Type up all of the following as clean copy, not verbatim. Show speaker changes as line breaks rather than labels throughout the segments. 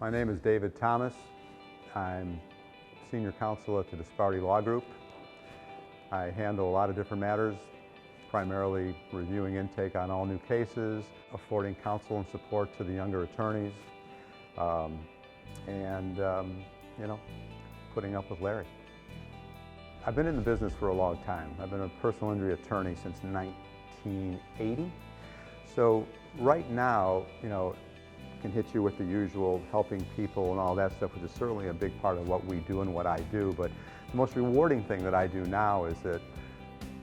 My name is David Thomas. I'm senior counsel at the Disparity Law Group. I handle a lot of different matters, primarily reviewing intake on all new cases, affording counsel and support to the younger attorneys, putting up with Larry. I've been in the business for a long time. I've been a personal injury attorney since 1980. So right now, can hit you with the usual helping people and all that stuff, which is certainly a big part of what we do and what I do. But the most rewarding thing that I do now is that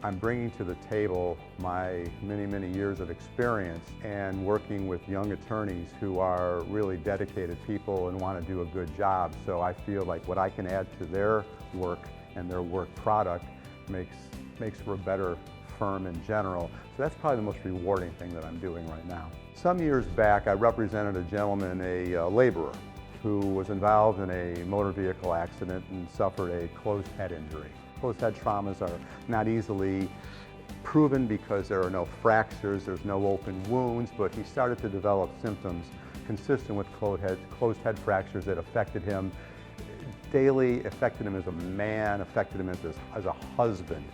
I'm bringing to the table my many, many years of experience and working with young attorneys who are really dedicated people and want to do a good job. So I feel like what I can add to their work and their work product makes for a better firm in general. So that's probably the most rewarding thing that I'm doing right now. Some years back, I represented a gentleman, a laborer, who was involved in a motor vehicle accident and suffered a closed head injury. Closed head traumas are not easily proven because there are no fractures, there's no open wounds, but he started to develop symptoms consistent with closed head fractures that affected him daily, affected him as a man, affected him as a husband.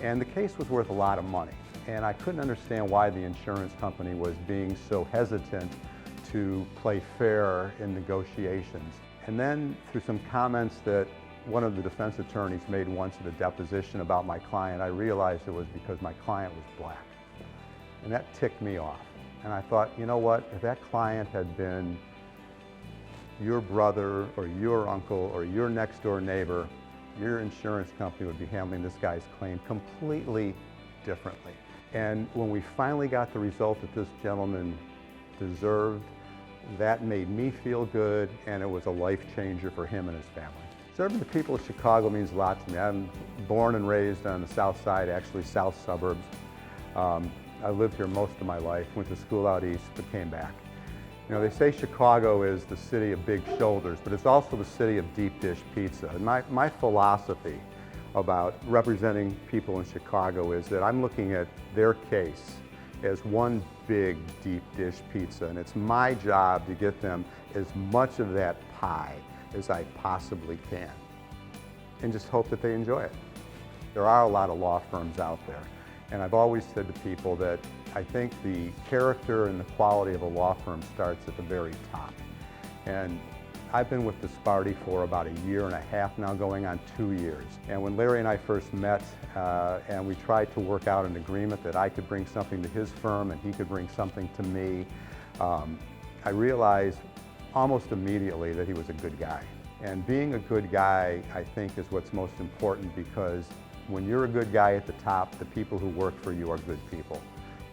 And the case was worth a lot of money. And I couldn't understand why the insurance company was being so hesitant to play fair in negotiations. And then through some comments that one of the defense attorneys made once at a deposition about my client, I realized it was because my client was black. And that ticked me off. And I thought, you know what, if that client had been your brother or your uncle or your next door neighbor, your insurance company would be handling this guy's claim completely differently. And when we finally got the result that this gentleman deserved, that made me feel good, and it was a life changer for him and his family. Serving the people of Chicago means a lot to me. I'm born and raised on the south side, actually south suburbs. I lived here most of my life, went to school out east, but came back. They say Chicago is the city of big shoulders, but it's also the city of deep dish pizza. And my philosophy about representing people in Chicago is that I'm looking at their case as one big deep dish pizza, and it's my job to get them as much of that pie as I possibly can, and just hope that they enjoy it. There are a lot of law firms out there, and I've always said to people that I think the character and the quality of a law firm starts at the very top. And I've been with Disparity for about 1.5 years now, going on 2 years. And when Larry and I first met and we tried to work out an agreement that I could bring something to his firm and he could bring something to me, I realized almost immediately that he was a good guy. And being a good guy, I think, is what's most important, because when you're a good guy at the top, the people who work for you are good people.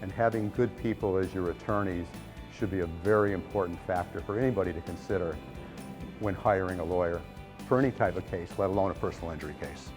And having good people as your attorneys should be a very important factor for anybody to consider when hiring a lawyer for any type of case, let alone a personal injury case.